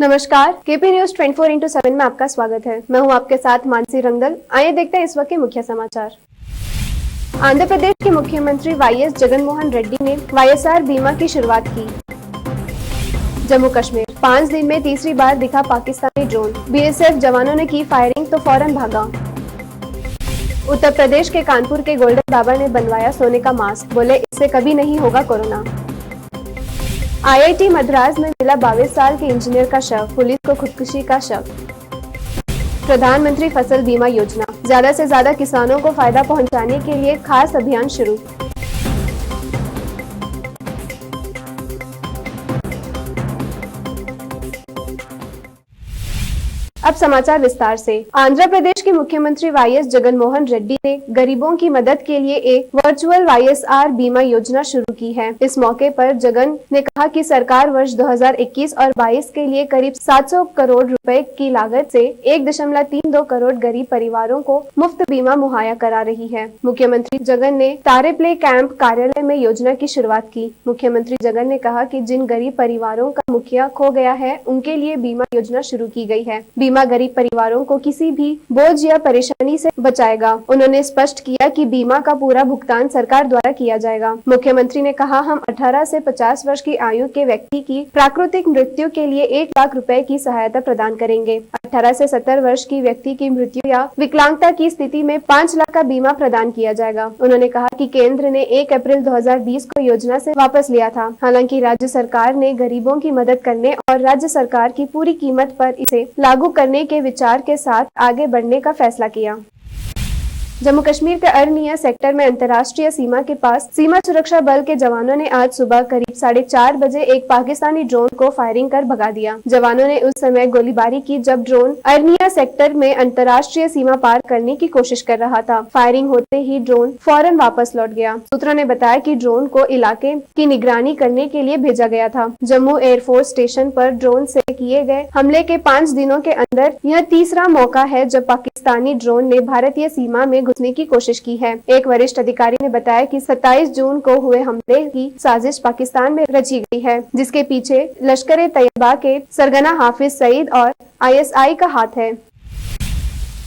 नमस्कार, KP news 24x7 में आपका स्वागत है। मैं हूं आपके साथ मानसी रंगदल। आइए देखते हैं इस वक्त के मुख्य समाचार। आंध्र प्रदेश के मुख्यमंत्री वाईएस जगनमोहन रेड्डी ने वाईएसआर बीमा की शुरुआत की। जम्मू कश्मीर 5 दिन में तीसरी बार दिखा पाकिस्तानी ड्रोन। बीएसएफ जवानों ने की फायरिंग तो फौरन भागा। उत्तर प्रदेश के कानपुर के गोल्डन बाबा ने बनवाया सोने का मास्क, बोले इससे कभी नहीं होगा कोरोना। आईआईटी मद्रास में मिला 22 साल के इंजीनियर का शव, पुलिस को खुदकुशी का शक। प्रधानमंत्री फसल बीमा योजना, ज्यादा से ज्यादा किसानों को फायदा पहुंचाने के लिए खास अभियान शुरू। अब समाचार विस्तार से। आंध्र प्रदेश के मुख्यमंत्री वाईएस जगनमोहन रेड्डी ने गरीबों की मदद के लिए एक वर्चुअल वाईएसआर बीमा योजना शुरू की है। इस मौके पर जगन ने कहा कि सरकार वर्ष 2021 और 22 के लिए करीब 700 करोड़ रुपए की लागत से 1.32 करोड़ गरीब परिवारों को मुफ्त बीमा मुहैया करा रही है। मुख्यमंत्री जगन ने तारेप्ले कैंप कार्यालय में योजना की शुरुआत की। मुख्यमंत्री जगन ने कहा कि जिन गरीब परिवारों का मुखिया खो गया है, उनके लिए बीमा योजना शुरू की गई है। बीमा गरीब परिवारों को किसी भी बोझ या परेशानी से बचाएगा। उन्होंने स्पष्ट किया कि बीमा का पूरा भुगतान सरकार द्वारा किया जाएगा। मुख्यमंत्री ने कहा, हम 18 से 50 वर्ष की आयु के व्यक्ति की प्राकृतिक मृत्यु के लिए 1 लाख रुपए की सहायता प्रदान करेंगे। 18 से 70 वर्ष की व्यक्ति की मृत्यु या विकलांगता की स्थिति में 5 लाख का बीमा प्रदान किया जाएगा। उन्होंने कहा कि केंद्र ने 1 अप्रैल 2020 को योजना से वापस लिया था। हालांकि राज्य सरकार ने गरीबों की मदद करने और राज्य सरकार की पूरी कीमत पर इसे लागू करने के विचार के साथ आगे बढ़ने का फैसला किया। जम्मू कश्मीर के अरनिया सेक्टर में अंतर्राष्ट्रीय सीमा के पास सीमा सुरक्षा बल के जवानों ने आज सुबह करीब 4:30 बजे एक पाकिस्तानी ड्रोन को फायरिंग कर भगा दिया। जवानों ने उस समय गोलीबारी की जब ड्रोन अरनिया सेक्टर में अंतर्राष्ट्रीय सीमा पार करने की कोशिश कर रहा था। फायरिंग होते ही ड्रोन फौरन वापस लौट गया। सूत्रों ने बताया कि ड्रोन को इलाके की निगरानी करने के लिए भेजा गया था। जम्मू एयरफोर्स स्टेशन पर ड्रोन से किए गए हमले के 5 दिनों के अंदर यह तीसरा मौका है जब पाकिस्तानी ड्रोन ने भारतीय सीमा में घुसने की कोशिश की है। एक वरिष्ठ अधिकारी ने बताया कि 27 जून को हुए हमले की साजिश पाकिस्तान में रची गई है, जिसके पीछे लश्कर-ए-तैयबा के सरगना हाफिज सईद और आईएसआई का हाथ है।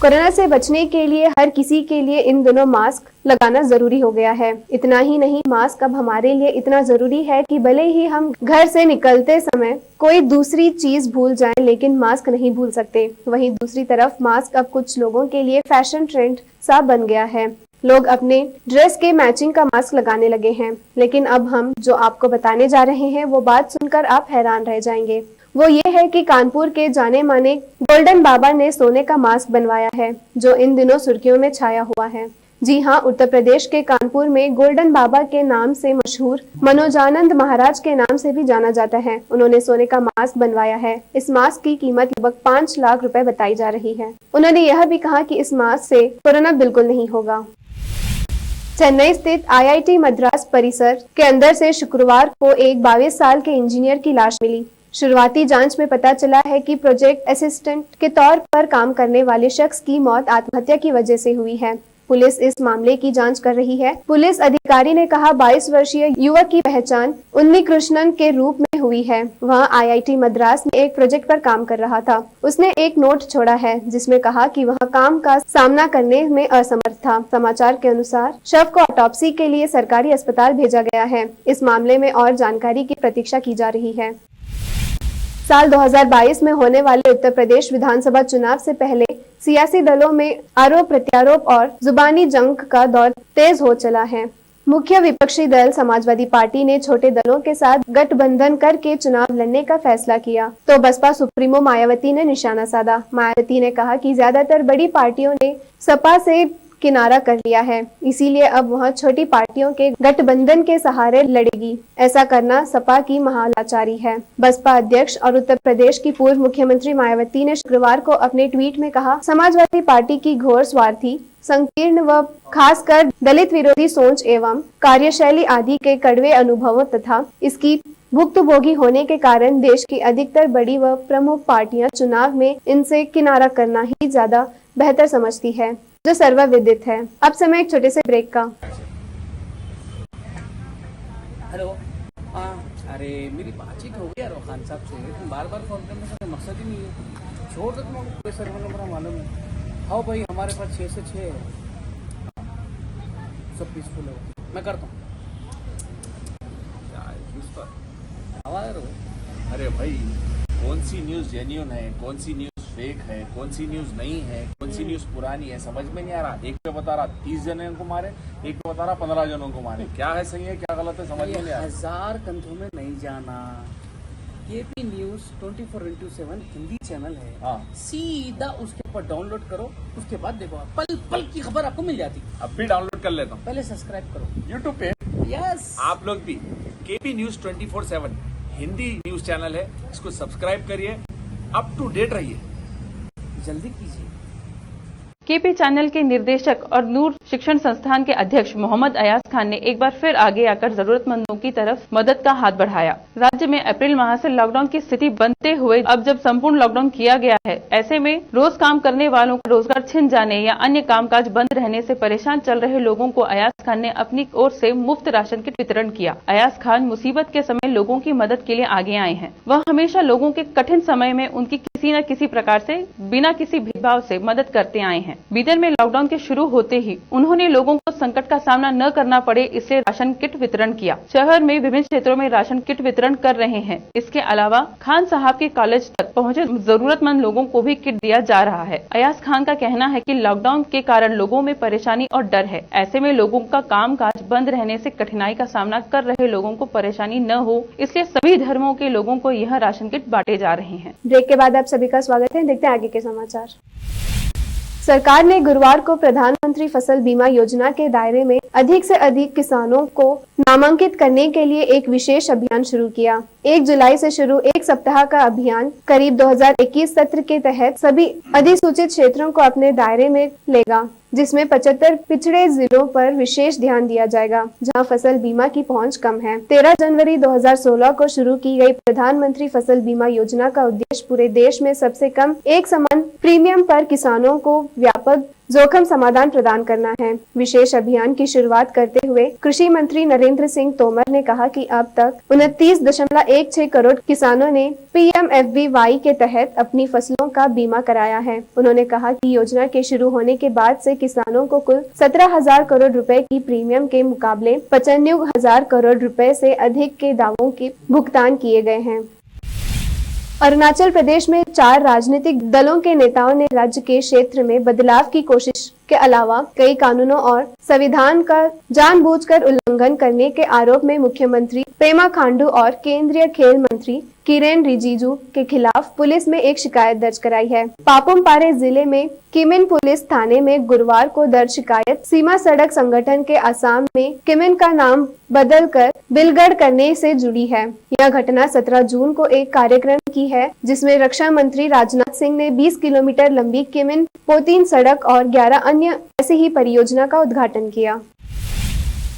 कोरोना से बचने के लिए हर किसी के लिए इन दिनों मास्क लगाना जरूरी हो गया है। इतना ही नहीं, मास्क अब हमारे लिए इतना जरूरी है कि भले ही हम घर से निकलते समय कोई दूसरी चीज भूल जाएं, लेकिन मास्क नहीं भूल सकते। वहीं दूसरी तरफ मास्क अब कुछ लोगों के लिए फैशन ट्रेंड सा बन गया है। लोग अपने ड्रेस के मैचिंग का मास्क लगाने लगे हैं। लेकिन अब हम जो आपको बताने जा रहे हैं वो बात सुनकर आप हैरान रह जाएंगे। वो ये है कि कानपुर के जाने माने गोल्डन बाबा ने सोने का मास्क बनवाया है, जो इन दिनों सुर्खियों में छाया हुआ है। जी हाँ, उत्तर प्रदेश के कानपुर में गोल्डन बाबा के नाम से मशहूर मनोजानंद महाराज के नाम से भी जाना जाता है। उन्होंने सोने का मास्क बनवाया है। इस मास्क की कीमत लगभग 5 लाख रुपए बताई जा रही है। उन्होंने यह भी कहा कि इस मास्क से कोरोना बिल्कुल नहीं होगा। चेन्नई स्थित आईआईटी मद्रास परिसर के अंदर से शुक्रवार को एक 22 साल के इंजीनियर की लाश मिली। शुरुआती जांच में पता चला है कि प्रोजेक्ट असिस्टेंट के तौर पर काम करने वाले शख्स की मौत आत्महत्या की वजह से हुई है। पुलिस इस मामले की जांच कर रही है। पुलिस अधिकारी ने कहा, 22 वर्षीय युवक की पहचान उन्नी कृष्णन के रूप में हुई है। वह आईआईटी मद्रास में एक प्रोजेक्ट पर काम कर रहा था। उसने एक नोट छोड़ा है जिसमें कहा कि वह काम का सामना करने में असमर्थ था। समाचार के अनुसार शव को ऑटोप्सी के लिए सरकारी अस्पताल भेजा गया है। इस मामले में और जानकारी की प्रतीक्षा की जा रही है। साल 2022 में होने वाले उत्तर प्रदेश विधानसभा चुनाव से पहले सियासी दलों में आरोप प्रत्यारोप और जुबानी जंग का दौर तेज हो चला है। मुख्य विपक्षी दल समाजवादी पार्टी ने छोटे दलों के साथ गठबंधन करके चुनाव लड़ने का फैसला किया, तो बसपा सुप्रीमो मायावती ने निशाना साधा। मायावती ने कहा कि ज्यादातर बड़ी पार्टियों ने सपा से किनारा कर लिया है, इसीलिए अब वह छोटी पार्टियों के गठबंधन के सहारे लड़ेगी। ऐसा करना सपा की महालाचारी है। बसपा अध्यक्ष और उत्तर प्रदेश की पूर्व मुख्यमंत्री मायावती ने शुक्रवार को अपने ट्वीट में कहा, समाजवादी पार्टी की घोर स्वार्थी, संकीर्ण व खासकर दलित विरोधी सोच एवं कार्यशैली आदि के कड़वे अनुभवों तथा इसकी भुक्तभोगी होने के कारण देश की अधिकतर बड़ी व प्रमुख पार्टियां चुनाव में इनसे किनारा करना ही ज्यादा बेहतर समझती है, जो सर्वविदित है। अब समय एक छोटे से ब्रेक का। हेलो, अरे मेरी बातचीत हो गई यार वो खान साहब से, तुम बार बार फोन करने का मकसद ही नहीं है। छोड़ दो, तुमको कोई सर्वर नंबर मालूम है। हाँ भाई हमारे पास 6 से 6 है, सब पीसफुल है। मैं करता हूँ अरे भाई कौन सी न्यूज़ जेन्युइन है, कौन सी न्यूज़ फेक है, कौन सी न्यूज़ नहीं है, कौन सी न्यूज़ पुरानी है, समझ में नहीं आ रहा। एक पे बता रहा 30 जनों को मारे, एक पे बता रहा 15 जनों को मारे। क्या है सही है क्या गलत है समझ में नहीं आ रहा। 1000 कंधों में नहीं जाना। केपी न्यूज 24/7 हिंदी चैनल है। हाँ। सीधा उसके ऊपर डाउनलोड करो, उसके बाद देखो पल पल की खबर आपको मिल जाती। अब भी डाउनलोड कर लेता हूँ, पहले सब्सक्राइब करो यूट्यूब पे। यस आप लोग भी KP news 24/7 Hindi news channel है, इसको सब्सक्राइब करिए, अप टू डेट रहिए, जल्दी कीजिए। केपी चैनल के निर्देशक और नूर शिक्षण संस्थान के अध्यक्ष मोहम्मद अयाज खान ने एक बार फिर आगे आकर जरूरतमंदों की तरफ मदद का हाथ बढ़ाया। राज्य में अप्रैल माह से लॉकडाउन की स्थिति बनते हुए अब जब संपूर्ण लॉकडाउन किया गया है, ऐसे में रोज काम करने वालों का रोजगार छिन जाने या अन्य कामकाज बंद रहने से परेशान चल रहे लोगों को अयाज खान ने अपनी ओर से मुफ्त राशन किट वितरण किया। अयाज खान मुसीबत के समय लोगों की मदद के लिए आगे आए हैं। वह हमेशा लोगों के कठिन समय में उनकी किसी न किसी प्रकार से बिना किसी भेदभाव से मदद करते आए हैं। बीदर में लॉकडाउन के शुरू होते ही उन्होंने लोगों को संकट का सामना न करना पड़े इसलिए राशन किट वितरण किया। शहर में विभिन्न क्षेत्रों में राशन किट वितरण कर रहे हैं। इसके अलावा खान साहब के कॉलेज तक पहुंचे जरूरतमंद लोगों को भी किट दिया जा रहा है। अयाज खान का कहना है कि लॉकडाउन के कारण लोगों में परेशानी और डर है। ऐसे में लोगों का कामकाज बंद रहने से कठिनाई का सामना कर रहे लोगों को परेशानी न हो, इसलिए सभी धर्मों के लोगों को यह राशन किट बांटे जा रहे हैं। ब्रेक के बाद आप सभी का स्वागत है। देखते हैं आगे के समाचार। सरकार ने गुरुवार को प्रधानमंत्री फसल बीमा योजना के दायरे में अधिक से अधिक किसानों को नामांकित करने के लिए एक विशेष अभियान शुरू किया। 1 जुलाई से शुरू एक सप्ताह का अभियान करीब 2021 सत्र के तहत सभी अधिसूचित क्षेत्रों को अपने दायरे में लेगा, जिसमें 75 पिछड़े जिलों पर विशेष ध्यान दिया जाएगा, जहां फसल बीमा की पहुंच कम है। 13 जनवरी 2016 को शुरू की गई प्रधानमंत्री फसल बीमा योजना का उद्देश्य पूरे देश में सबसे कम एक समान प्रीमियम पर किसानों को व्यापक जोखिम समाधान प्रदान करना है। विशेष अभियान की शुरुआत करते हुए कृषि मंत्री नरेंद्र सिंह तोमर ने कहा कि अब तक 29.16 करोड़ किसानों ने PMFBY के तहत अपनी फसलों का बीमा कराया है। उन्होंने कहा कि योजना के शुरू होने के बाद से किसानों को कुल 17,000 करोड़ रुपए की प्रीमियम के मुकाबले 95,000 करोड़ रुपए से अधिक के दावों के भुगतान किए गए हैं। अरुणाचल प्रदेश में 4 राजनीतिक दलों के नेताओं ने राज्य के क्षेत्र में बदलाव की कोशिश के अलावा कई कानूनों और संविधान का जानबूझकर उल्लंघन करने के आरोप में मुख्यमंत्री पेमा खांडू और केंद्रीय खेल मंत्री किरेन रिजिजू के खिलाफ पुलिस में एक शिकायत दर्ज कराई है। पापुम पारे जिले में किमिन पुलिस थाने में गुरुवार को दर्ज शिकायत सीमा सड़क संगठन के असम में किमिन का नाम बदलकर बिलगढ़ करने से जुड़ी है। यह घटना 17 जून को एक कार्यक्रम की है, जिसमें रक्षा मंत्री राजनाथ सिंह ने 20 किलोमीटर लंबी किमिन पोतीन सड़क और 11 अन्य ऐसी ही परियोजना का उद्घाटन किया।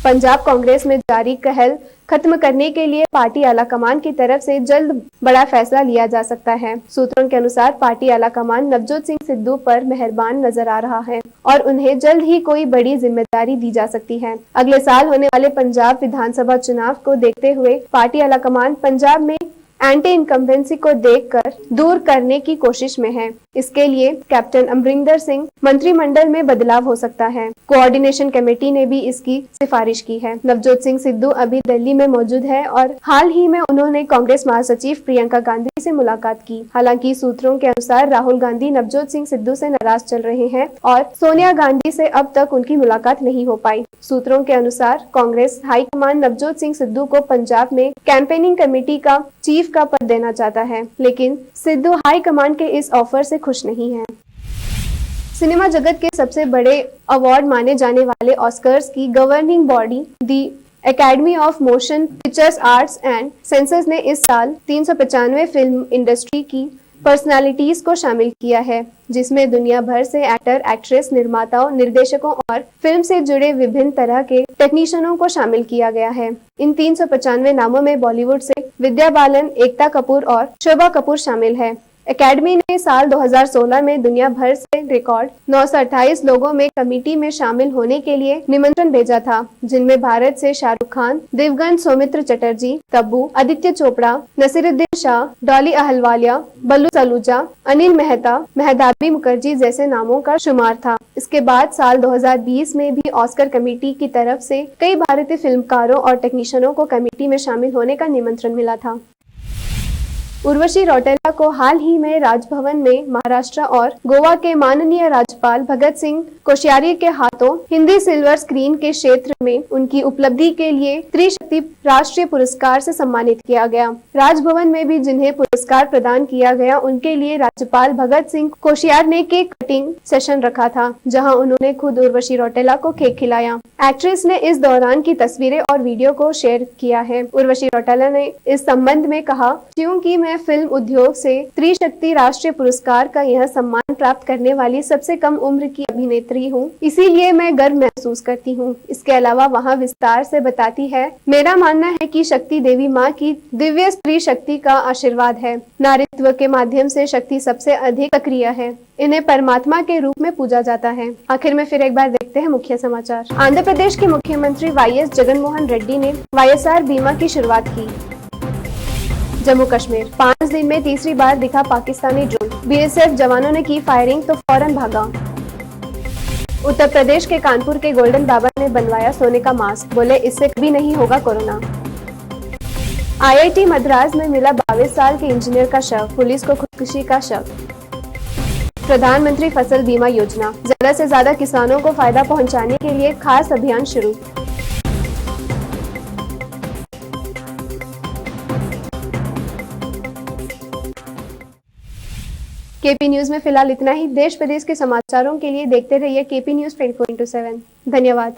पंजाब कांग्रेस में जारी कहल खत्म करने के लिए पार्टी आलाकमान की तरफ से जल्द बड़ा फैसला लिया जा सकता है। सूत्रों के अनुसार पार्टी आलाकमान नवजोत सिंह सिद्धू पर मेहरबान नजर आ रहा है और उन्हें जल्द ही कोई बड़ी जिम्मेदारी दी जा सकती है। अगले साल होने वाले पंजाब विधानसभा चुनाव को देखते हुए पार्टी आलाकमान पंजाब में एंटी इनकम्बेंसी को देखकर दूर करने की कोशिश में है। इसके लिए कैप्टन अमरिंदर सिंह मंत्रिमंडल में बदलाव हो सकता है। कोऑर्डिनेशन कमेटी ने भी इसकी सिफारिश की है। नवजोत सिंह सिद्धू अभी दिल्ली में मौजूद है और हाल ही में उन्होंने कांग्रेस महासचिव प्रियंका गांधी से मुलाकात की। हालांकि सूत्रों के अनुसार राहुल गांधी नवजोत सिंह सिद्धू से नाराज चल रहे हैं और सोनिया गांधी से अब तक उनकी मुलाकात नहीं हो पाई। सूत्रों के अनुसार कांग्रेस हाईकमान नवजोत सिंह सिद्धू को पंजाब में कैंपेनिंग कमेटी का चीफ का पद देना चाहता है, लेकिन सिद्धू हाईकमान के इस ऑफर से खुश नहीं है। सिनेमा जगत के सबसे बड़े अवार्ड माने जाने वाले ऑस्कर्स की governing body the academy of motion pictures arts and sciences ने इस साल 395 फिल्म इंडस्ट्री की पर्सनालिटीज को शामिल किया है, जिसमें दुनिया भर से एक्टर, एक्ट्रेस, निर्माताओं, निर्देशकों और फिल्म से जुड़े विभिन्न तरह के टेक्नीशियनों को शामिल किया गया है। इन 395 नामों में बॉलीवुड से विद्या बालन, एकता कपूर और शोभा कपूर शामिल है। एकेडमी ने साल 2016 में दुनिया भर से रिकॉर्ड 928 लोगों में कमेटी में शामिल होने के लिए निमंत्रण भेजा था, जिनमें भारत से शाहरुख खान, देवगन, सौमित्र चटर्जी, तब्बू, आदित्य चोपड़ा, नसीरुद्दीन शाह, डॉली अहलवालिया, बल्लू सलूजा, अनिल मेहता, मेहदाबी मुखर्जी जैसे नामों का शुमार था। इसके बाद साल 2020 में भी ऑस्कर कमेटी की तरफ से कई भारतीय फिल्मकारों और टेक्नीशियनों को कमेटी में शामिल होने का निमंत्रण मिला था। उर्वशी रौटेला को हाल ही में राजभवन में महाराष्ट्र और गोवा के माननीय राज्यपाल भगत सिंह कोश्यारी के हाथों हिंदी सिल्वर स्क्रीन के क्षेत्र में उनकी उपलब्धि के लिए त्रिशक्ति राष्ट्रीय पुरस्कार से सम्मानित किया गया। राजभवन में भी जिन्हें पुरस्कार प्रदान किया गया, उनके लिए राज्यपाल भगत सिंह कोश्यारी ने केक कटिंग सेशन रखा था, जहां उन्होंने खुद उर्वशी रौटेला को केक खिलाया। एक्ट्रेस ने इस दौरान की तस्वीरें और वीडियो को शेयर किया है। उर्वशी रौटेला ने इस संबंध में कहा, क्योंकि मैं फिल्म उद्योग से त्रिशक्ति राष्ट्रीय पुरस्कार का यह सम्मान प्राप्त करने वाली सबसे कम उम्र की अभिनेत्री हूँ, इसीलिए मैं गर्व महसूस करती हूँ। इसके अलावा वहाँ विस्तार से बताती है, मेरा मानना है कि शक्ति देवी माँ की दिव्य स्त्री शक्ति का आशीर्वाद है। नारीत्व के माध्यम से शक्ति सबसे अधिक सक्रिय है। इन्हें परमात्मा के रूप में पूजा जाता है। आखिर में फिर एक बार देखते हैं मुख्य समाचार। आंध्र प्रदेश के मुख्यमंत्री वाईएस जगनमोहन रेड्डी ने वाईएसआर बीमा की शुरुआत की। जम्मू कश्मीर 5 दिन में तीसरी बार दिखा पाकिस्तानी ड्रोन, बीएसएफ जवानों ने की फायरिंग तो फौरन भागा। उत्तर प्रदेश के कानपुर के गोल्डन बाबा ने बनवाया सोने का मास्क, बोले इससे कभी नहीं होगा कोरोना। आईआईटी मद्रास में मिला 22 साल के इंजीनियर का शव, पुलिस को खुदकुशी का शक। प्रधानमंत्री फसल बीमा योजना, ज्यादा से ज्यादा किसानों को फायदा पहुंचाने के लिए खास अभियान शुरू। केपी न्यूज में फिलहाल इतना ही। देश प्रदेश के समाचारों के लिए देखते रहिए केपी न्यूज 24/7। धन्यवाद।